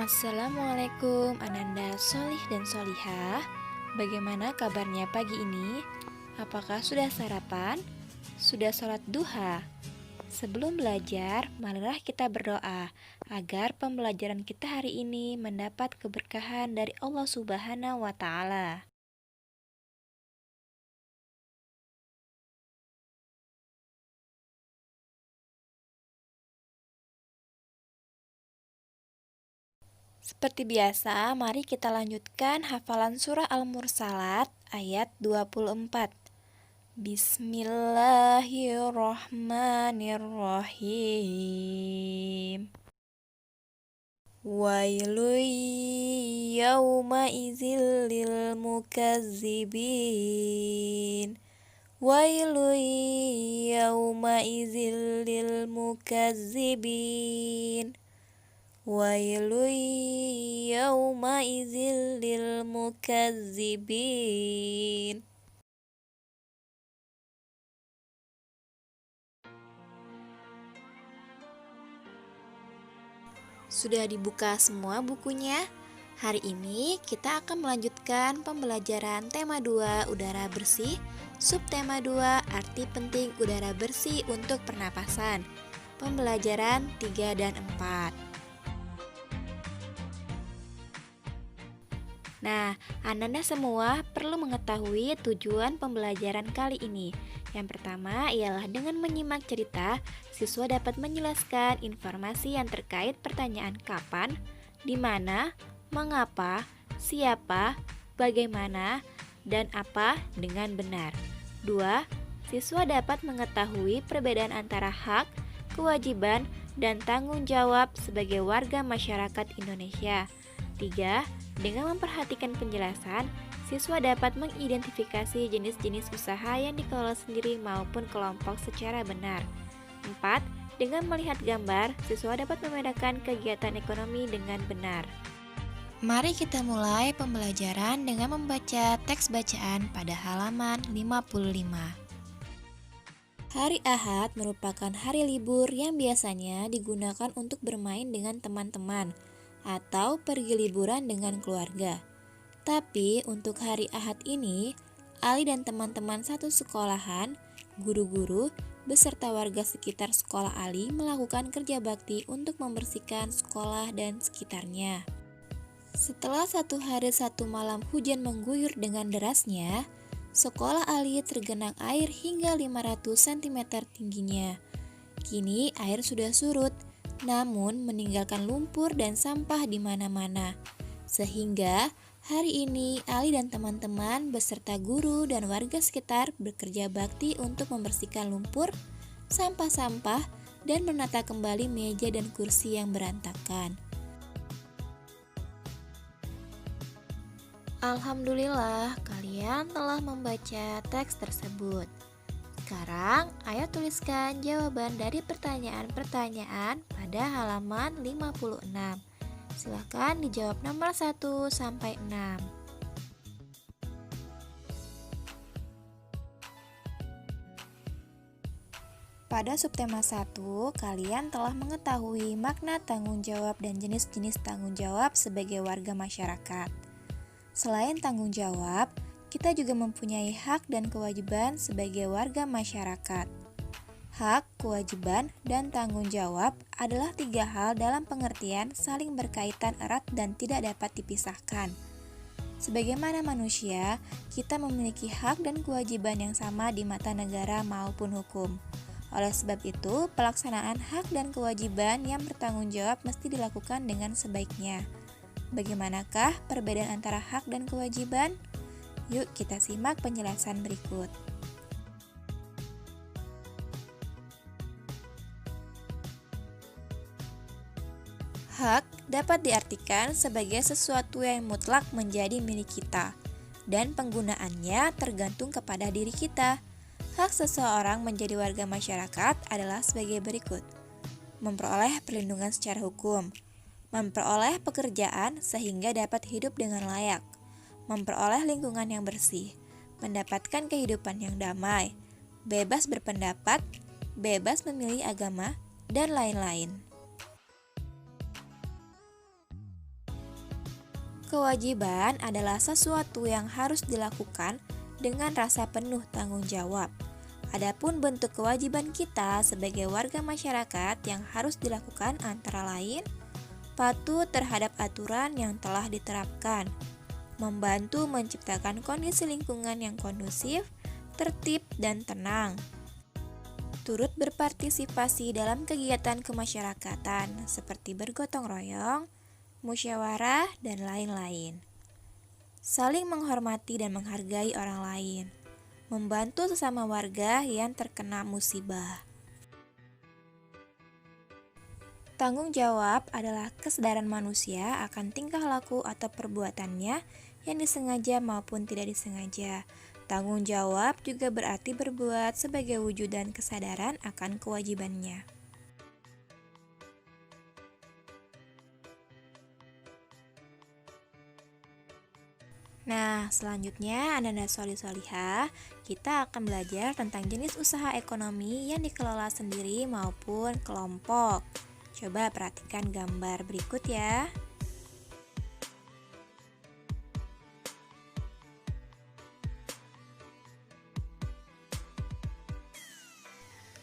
Assalamualaikum Ananda Solih dan Solihah. Bagaimana kabarnya pagi ini? Apakah sudah sarapan? Sudah sholat duha? Sebelum belajar, marilah kita berdoa agar pembelajaran kita hari ini mendapat keberkahan dari Allah Subhanahu wa Ta'ala. Seperti biasa, mari kita lanjutkan hafalan surah Al-Mursalat ayat 24. Bismillahirrahmanirrahim. Wailun yawma izil lil mukazzibin. Wailun yawma izil lil mukazzibin. Wailun yawma izil lil mukazzibin. Sudah dibuka semua bukunya? Hari ini kita akan melanjutkan pembelajaran tema 2 udara bersih, subtema 2 arti penting udara bersih untuk pernapasan. Pembelajaran 3 dan 4. Nah, Ananda semua perlu mengetahui tujuan pembelajaran kali ini. Yang pertama ialah dengan menyimak cerita, siswa dapat menjelaskan informasi yang terkait pertanyaan kapan, di mana, mengapa, siapa, bagaimana, dan apa dengan benar. 2. Siswa dapat mengetahui perbedaan antara hak, kewajiban, dan tanggung jawab sebagai warga masyarakat Indonesia. 3. Dengan memperhatikan penjelasan, siswa dapat mengidentifikasi jenis-jenis usaha yang dikelola sendiri maupun kelompok secara benar. 4. Dengan melihat gambar, siswa dapat membedakan kegiatan ekonomi dengan benar. Mari kita mulai pembelajaran dengan membaca teks bacaan pada halaman 55. Hari Ahad merupakan hari libur yang biasanya digunakan untuk bermain dengan teman-teman atau pergi liburan dengan keluarga. Tapi untuk hari Ahad ini, Ali dan teman-teman satu sekolahan, guru-guru, beserta warga sekitar sekolah Ali melakukan kerja bakti untuk membersihkan sekolah dan sekitarnya. Setelah 1 hari 1 malam hujan mengguyur dengan derasnya, sekolah Ali tergenang air hingga 500 cm tingginya. Kini air sudah surut, namun meninggalkan lumpur dan sampah di mana-mana. Sehingga hari ini Ali dan teman-teman beserta guru dan warga sekitar bekerja bakti untuk membersihkan lumpur, sampah-sampah, dan menata kembali meja dan kursi yang berantakan. Alhamdulillah, kalian telah membaca teks tersebut. Sekarang, ayo tuliskan jawaban dari pertanyaan-pertanyaan pada halaman 56. Silakan dijawab nomor 1 sampai 6. Pada subtema 1, kalian telah mengetahui makna tanggung jawab dan jenis-jenis tanggung jawab sebagai warga masyarakat. Selain tanggung jawab, kita juga mempunyai hak dan kewajiban sebagai warga masyarakat. Hak, kewajiban, dan tanggung jawab adalah 3 hal dalam pengertian saling berkaitan erat dan tidak dapat dipisahkan. Sebagaimana manusia, kita memiliki hak dan kewajiban yang sama di mata negara maupun hukum. Oleh sebab itu, pelaksanaan hak dan kewajiban yang bertanggung jawab mesti dilakukan dengan sebaiknya. Bagaimanakah perbedaan antara hak dan kewajiban? Yuk kita simak penjelasan berikut. Hak dapat diartikan sebagai sesuatu yang mutlak menjadi milik kita, dan penggunaannya tergantung kepada diri kita. Hak seseorang menjadi warga masyarakat adalah sebagai berikut: memperoleh perlindungan secara hukum, memperoleh pekerjaan sehingga dapat hidup dengan layak, memperoleh lingkungan yang bersih, mendapatkan kehidupan yang damai, bebas berpendapat, bebas memilih agama, dan lain-lain. Kewajiban adalah sesuatu yang harus dilakukan dengan rasa penuh tanggung jawab. Adapun bentuk kewajiban kita sebagai warga masyarakat yang harus dilakukan antara lain, patuh terhadap aturan yang telah diterapkan, membantu menciptakan kondisi lingkungan yang kondusif, tertib, dan tenang, turut berpartisipasi dalam kegiatan kemasyarakatan seperti bergotong royong, musyawarah, dan lain-lain. Saling menghormati dan menghargai orang lain, membantu sesama warga yang terkena musibah. Tanggung jawab adalah kesadaran manusia akan tingkah laku atau perbuatannya yang disengaja maupun tidak disengaja. Tanggung jawab juga berarti berbuat sebagai wujudan kesadaran akan kewajibannya. Nah, selanjutnya Anda Solihah, kita akan belajar tentang jenis usaha ekonomi yang dikelola sendiri maupun kelompok. Coba perhatikan gambar berikut ya.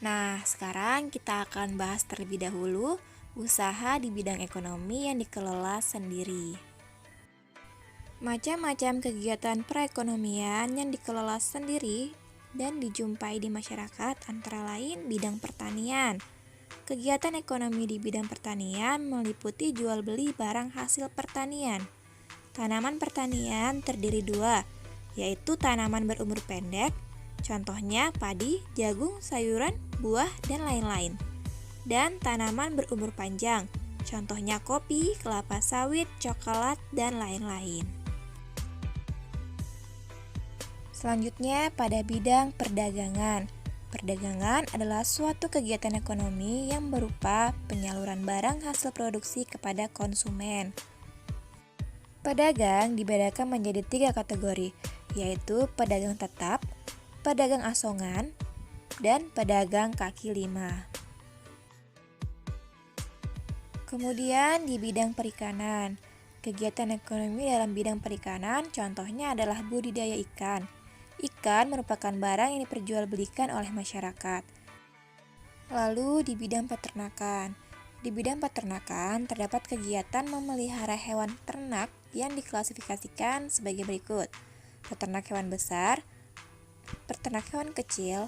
Nah, sekarang kita akan bahas terlebih dahulu usaha di bidang ekonomi yang dikelola sendiri. Macam-macam kegiatan perekonomian yang dikelola sendiri dan dijumpai di masyarakat antara lain bidang pertanian. Kegiatan ekonomi di bidang pertanian meliputi jual beli barang hasil pertanian. Tanaman pertanian terdiri dua, yaitu tanaman berumur pendek, contohnya padi, jagung, sayuran, buah, dan lain-lain. Dan tanaman berumur panjang, contohnya kopi, kelapa sawit, coklat, dan lain-lain. Selanjutnya pada bidang perdagangan. Perdagangan adalah suatu kegiatan ekonomi yang berupa penyaluran barang hasil produksi kepada konsumen. Pedagang dibedakan menjadi 3 kategori, yaitu pedagang tetap, pedagang asongan, dan pedagang kaki lima. Kemudian di bidang perikanan, kegiatan ekonomi dalam bidang perikanan contohnya adalah budidaya ikan. Ikan merupakan barang yang diperjualbelikan oleh masyarakat. Lalu di bidang peternakan. Di bidang peternakan terdapat kegiatan memelihara hewan ternak yang diklasifikasikan sebagai berikut: peternak hewan besar, peternak hewan kecil,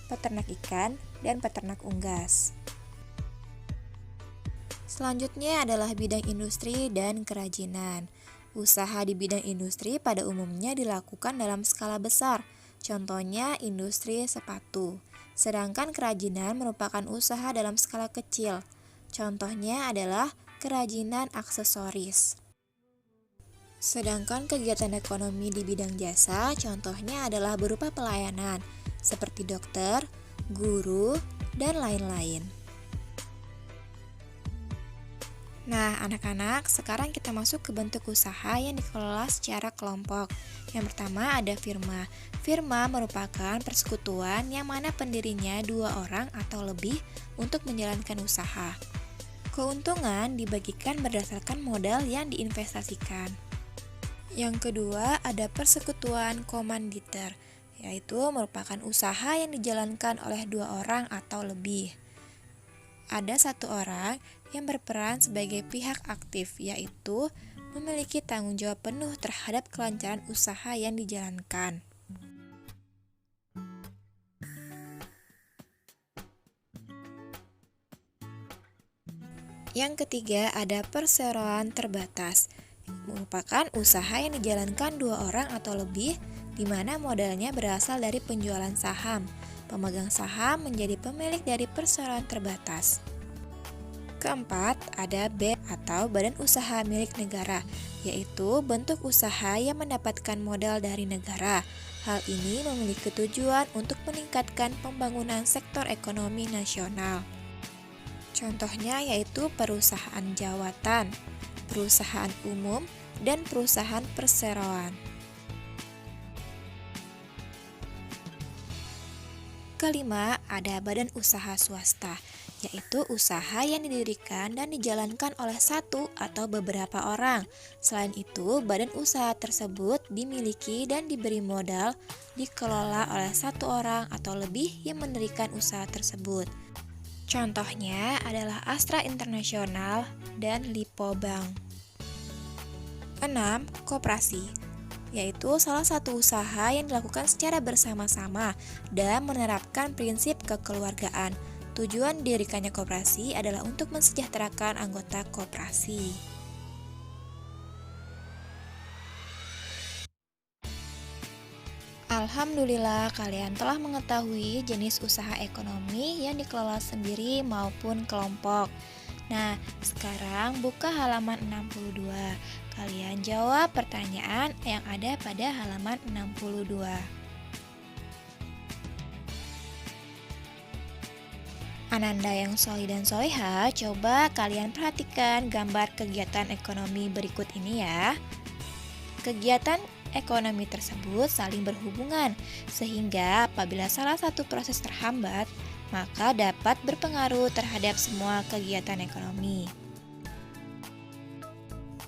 peternak ikan, dan peternak unggas. Selanjutnya adalah bidang industri dan kerajinan. Usaha di bidang industri pada umumnya dilakukan dalam skala besar, contohnya industri sepatu. Sedangkan kerajinan merupakan usaha dalam skala kecil, contohnya adalah kerajinan aksesoris. Sedangkan kegiatan ekonomi di bidang jasa contohnya adalah berupa pelayanan, seperti dokter, guru, dan lain-lain. Nah, anak-anak, sekarang kita masuk ke bentuk usaha yang dikelola secara kelompok. Yang pertama ada firma. Firma merupakan persekutuan yang mana pendirinya 2 orang atau lebih untuk menjalankan usaha. Keuntungan dibagikan berdasarkan modal yang diinvestasikan. Yang kedua ada persekutuan komanditer, yaitu merupakan usaha yang dijalankan oleh 2 orang atau lebih. Ada 1 orang yang berperan sebagai pihak aktif, yaitu memiliki tanggung jawab penuh terhadap kelancaran usaha yang dijalankan. Yang ketiga ada perseroan terbatas, merupakan usaha yang dijalankan 2 orang atau lebih, di mana modalnya berasal dari penjualan saham. Pemegang saham menjadi pemilik dari perseroan terbatas. Keempat, ada B atau badan usaha milik negara, yaitu bentuk usaha yang mendapatkan modal dari negara. Hal ini memiliki tujuan untuk meningkatkan pembangunan sektor ekonomi nasional. Contohnya yaitu perusahaan jawatan, perusahaan umum, dan perusahaan perseroan. Kelima, ada badan usaha swasta, yaitu usaha yang didirikan dan dijalankan oleh satu atau beberapa orang. Selain itu, badan usaha tersebut dimiliki dan diberi modal dikelola oleh satu orang atau lebih yang mendirikan usaha tersebut. Contohnya adalah Astra International dan Lipo Bank. 6. Koperasi, yaitu salah satu usaha yang dilakukan secara bersama-sama dan menerapkan prinsip kekeluargaan. Tujuan didirikannya koperasi adalah untuk mensejahterakan anggota koperasi. Alhamdulillah, kalian telah mengetahui jenis usaha ekonomi yang dikelola sendiri maupun kelompok. Nah, sekarang buka halaman 62. Kalian jawab pertanyaan yang ada pada halaman 62. Ananda yang solih dan soleha, coba kalian perhatikan gambar kegiatan ekonomi berikut ini ya. Kegiatan ekonomi tersebut saling berhubungan, sehingga apabila salah satu proses terhambat, maka dapat berpengaruh terhadap semua kegiatan ekonomi.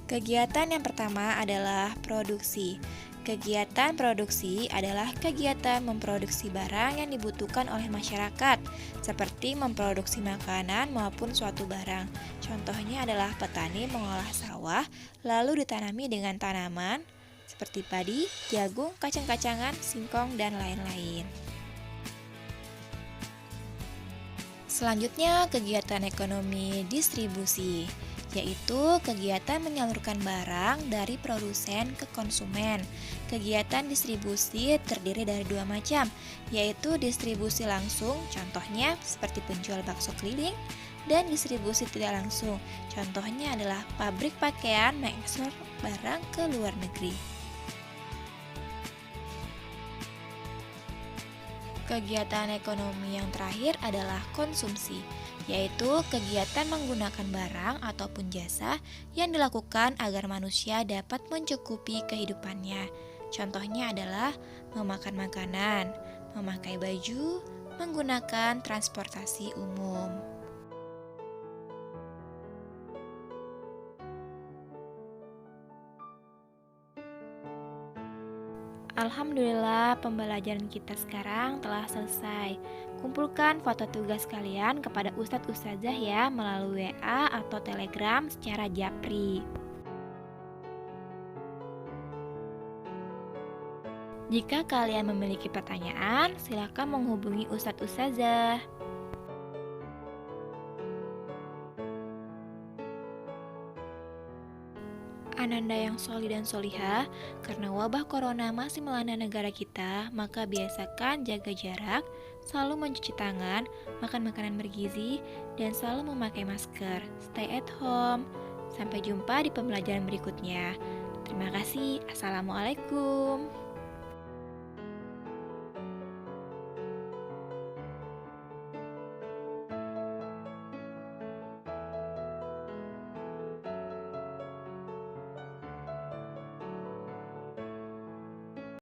Kegiatan yang pertama adalah produksi. Kegiatan produksi adalah kegiatan memproduksi barang yang dibutuhkan oleh masyarakat, seperti memproduksi makanan maupun suatu barang. Contohnya adalah petani mengolah sawah, lalu ditanami dengan tanaman seperti padi, jagung, kacang-kacangan, singkong, dan lain-lain. Selanjutnya, kegiatan ekonomi distribusi, yaitu kegiatan menyalurkan barang dari produsen ke konsumen. Kegiatan distribusi terdiri dari dua macam, yaitu distribusi langsung, contohnya seperti penjual bakso keliling, dan distribusi tidak langsung, contohnya adalah pabrik pakaian mengekspor barang ke luar negeri. Kegiatan ekonomi yang terakhir adalah konsumsi, yaitu kegiatan menggunakan barang ataupun jasa yang dilakukan agar manusia dapat mencukupi kehidupannya. Contohnya adalah memakan makanan, memakai baju, menggunakan transportasi umum. Alhamdulillah, pembelajaran kita sekarang telah selesai. Kumpulkan foto tugas kalian kepada Ustadz Ustazah ya melalui WA atau Telegram secara japri. Jika kalian memiliki pertanyaan, silakan menghubungi Ustadz Ustazah. Ananda yang solih dan solihah, karena wabah corona masih melanda negara kita, maka biasakan jaga jarak, selalu mencuci tangan, makan makanan bergizi, dan selalu memakai masker. Stay at home. Sampai jumpa di pembelajaran berikutnya. Terima kasih. Assalamualaikum.